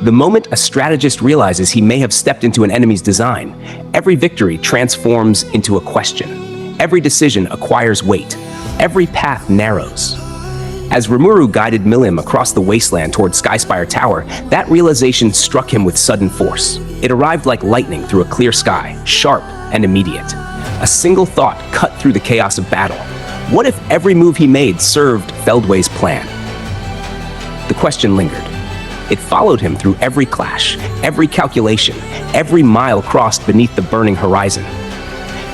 The moment a strategist realizes he may have stepped into an enemy's design, every victory transforms into a question. Every decision acquires weight. Every path narrows. As Rimuru guided Milim across the wasteland toward Skyspire Tower, that realization struck him with sudden force. It arrived like lightning through a clear sky, sharp and immediate. A single thought cut through the chaos of battle. What if every move he made served Feldway's plan? The question lingered. It followed him through every clash, every calculation, every mile crossed beneath the burning horizon.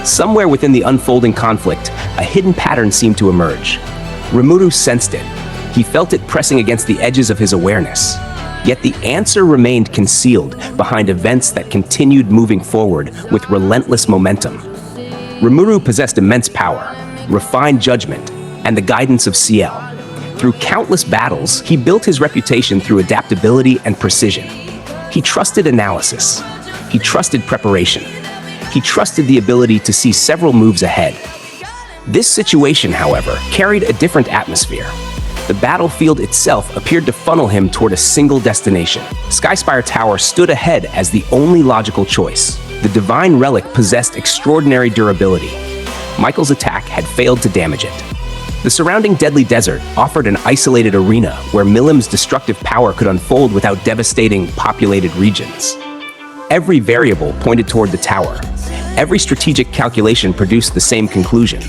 Somewhere within the unfolding conflict, a hidden pattern seemed to emerge. Rimuru sensed it. He felt it pressing against the edges of his awareness. Yet the answer remained concealed behind events that continued moving forward with relentless momentum. Rimuru possessed immense power, refined judgment, and the guidance of CL. Through countless battles, he built his reputation through adaptability and precision. He trusted analysis. He trusted preparation. He trusted the ability to see several moves ahead. This situation, however, carried a different atmosphere. The battlefield itself appeared to funnel him toward a single destination. Skyspire Tower stood ahead as the only logical choice. The divine relic possessed extraordinary durability. Michael's attack had failed to damage it. The surrounding deadly desert offered an isolated arena where Milim's destructive power could unfold without devastating populated regions. Every variable pointed toward the tower. Every strategic calculation produced the same conclusion.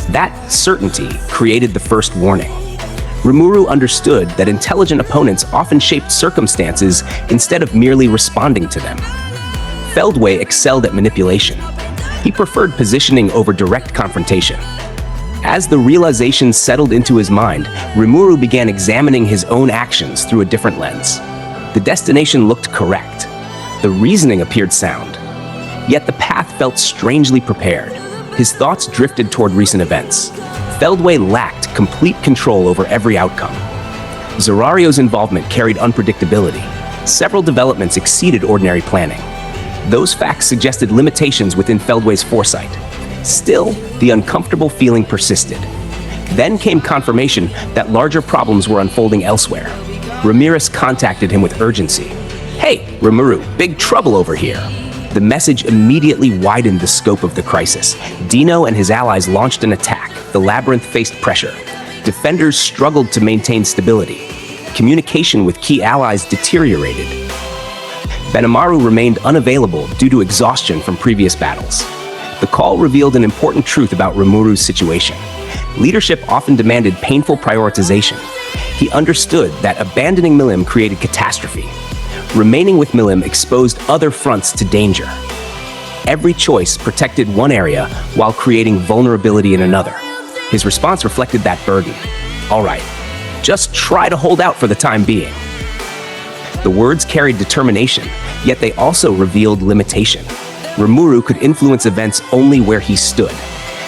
That certainty created the first warning. Rimuru understood that intelligent opponents often shaped circumstances instead of merely responding to them. Feldway excelled at manipulation. He preferred positioning over direct confrontation. As the realization settled into his mind, Rimuru began examining his own actions through a different lens. The destination looked correct. The reasoning appeared sound. Yet the path felt strangely prepared. His thoughts drifted toward recent events. Feldway lacked complete control over every outcome. Zerario's involvement carried unpredictability. Several developments exceeded ordinary planning. Those facts suggested limitations within Feldway's foresight. Still, the uncomfortable feeling persisted. Then came confirmation that larger problems were unfolding elsewhere. Ramirez contacted him with urgency. "Hey, Rimuru, big trouble over here." The message immediately widened the scope of the crisis. Dino and his allies launched an attack. The labyrinth faced pressure. Defenders struggled to maintain stability. Communication with key allies deteriorated. Benimaru remained unavailable due to exhaustion from previous battles. The call revealed an important truth about Rimuru's situation. Leadership often demanded painful prioritization. He understood that abandoning Milim created catastrophe. Remaining with Milim exposed other fronts to danger. Every choice protected one area while creating vulnerability in another. His response reflected that burden. "All right, just try to hold out for the time being." The words carried determination, yet they also revealed limitation. Rimuru could influence events only where he stood.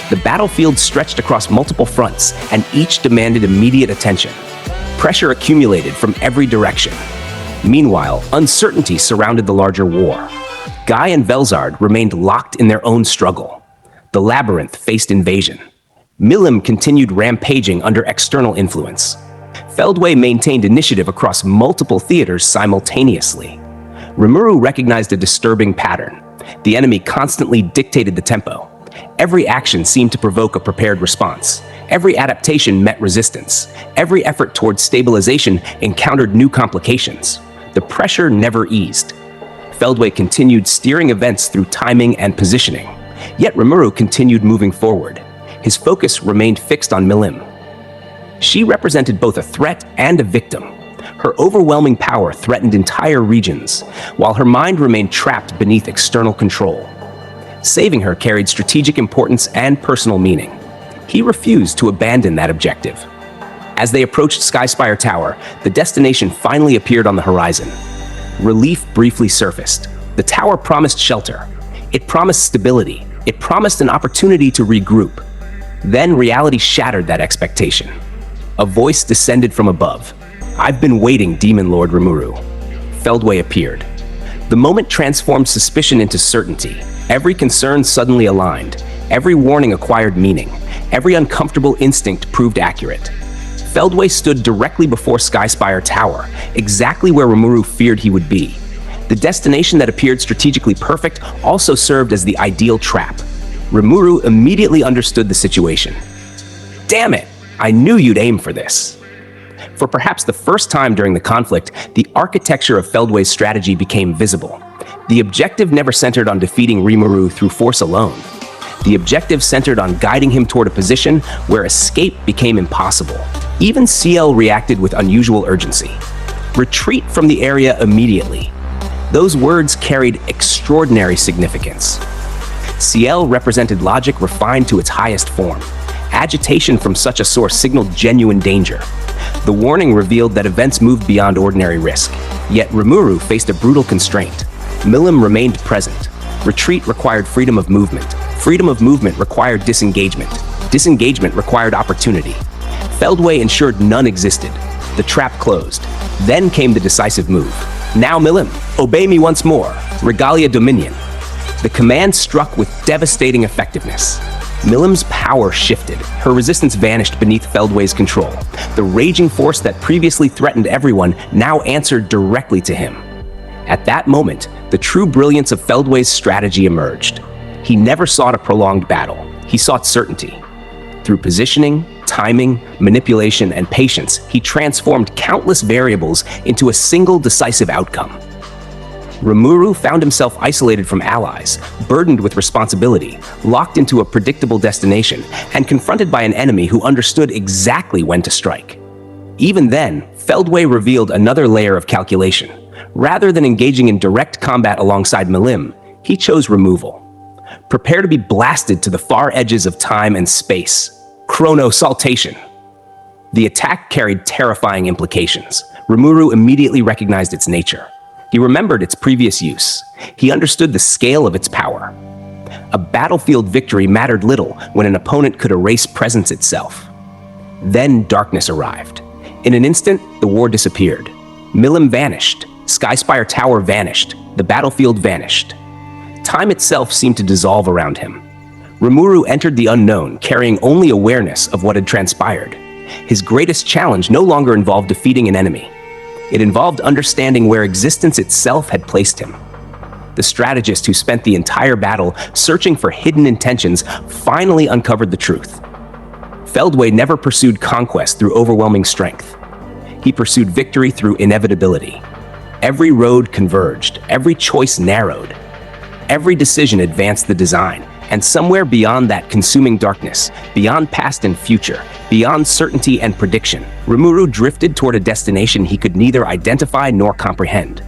The battlefield stretched across multiple fronts, and each demanded immediate attention. Pressure accumulated from every direction. Meanwhile, uncertainty surrounded the larger war. Guy and Velzard remained locked in their own struggle. The labyrinth faced invasion. Milim continued rampaging under external influence. Feldway maintained initiative across multiple theaters simultaneously. Rimuru recognized a disturbing pattern. The enemy constantly dictated the tempo. Every action seemed to provoke a prepared response. Every adaptation met resistance. Every effort towards stabilization encountered new complications. The pressure never eased. Feldway continued steering events through timing and positioning. Yet Rimuru continued moving forward. His focus remained fixed on Milim. She represented both a threat and a victim. Her overwhelming power threatened entire regions, while her mind remained trapped beneath external control. Saving her carried strategic importance and personal meaning. He refused to abandon that objective. As they approached Skyspire Tower, the destination finally appeared on the horizon. Relief briefly surfaced. The tower promised shelter. It promised stability. It promised an opportunity to regroup. Then reality shattered that expectation. A voice descended from above. "I've been waiting, Demon Lord Rimuru." Feldway appeared. The moment transformed suspicion into certainty. Every concern suddenly aligned. Every warning acquired meaning. Every uncomfortable instinct proved accurate. Feldway stood directly before Skyspire Tower, exactly where Rimuru feared he would be. The destination that appeared strategically perfect also served as the ideal trap. Rimuru immediately understood the situation. Damn it! I knew you'd aim for this. For perhaps the first time during the conflict, the architecture of Feldway's strategy became visible. The objective never centered on defeating Rimuru through force alone. The objective centered on guiding him toward a position where escape became impossible. Even CL reacted with unusual urgency. Retreat from the area immediately. Those words carried extraordinary significance. CL represented logic refined to its highest form. Agitation from such a source signaled genuine danger. The warning revealed that events moved beyond ordinary risk. Yet Rimuru faced a brutal constraint. Milim remained present. Retreat required freedom of movement. Freedom of movement required disengagement. Disengagement required opportunity. Feldway ensured none existed. The trap closed. Then came the decisive move. Now, Milim, obey me once more. Regalia Dominion. The command struck with devastating effectiveness. Milim's power shifted. Her resistance vanished beneath Feldway's control. The raging force that previously threatened everyone now answered directly to him. At that moment, the true brilliance of Feldway's strategy emerged. He never sought a prolonged battle. He sought certainty. Through positioning, timing, manipulation, and patience, he transformed countless variables into a single decisive outcome. Rimuru found himself isolated from allies, burdened with responsibility, locked into a predictable destination, and confronted by an enemy who understood exactly when to strike. Even then, Feldway revealed another layer of calculation. Rather than engaging in direct combat alongside Milim, he chose removal. Prepare to be blasted to the far edges of time and space. Chrono-saltation. The attack carried terrifying implications. Rimuru immediately recognized its nature. He remembered its previous use. He understood the scale of its power. A battlefield victory mattered little when an opponent could erase presence itself. Then darkness arrived. In an instant, the war disappeared. Milim vanished. Skyspire Tower vanished. The battlefield vanished. Time itself seemed to dissolve around him. Rimuru entered the unknown, carrying only awareness of what had transpired. His greatest challenge no longer involved defeating an enemy. It involved understanding where existence itself had placed him. The strategist who spent the entire battle searching for hidden intentions finally uncovered the truth. Feldway never pursued conquest through overwhelming strength. He pursued victory through inevitability. Every road converged, every choice narrowed. Every decision advanced the design, and somewhere beyond that consuming darkness, beyond past and future, beyond certainty and prediction, Rimuru drifted toward a destination he could neither identify nor comprehend.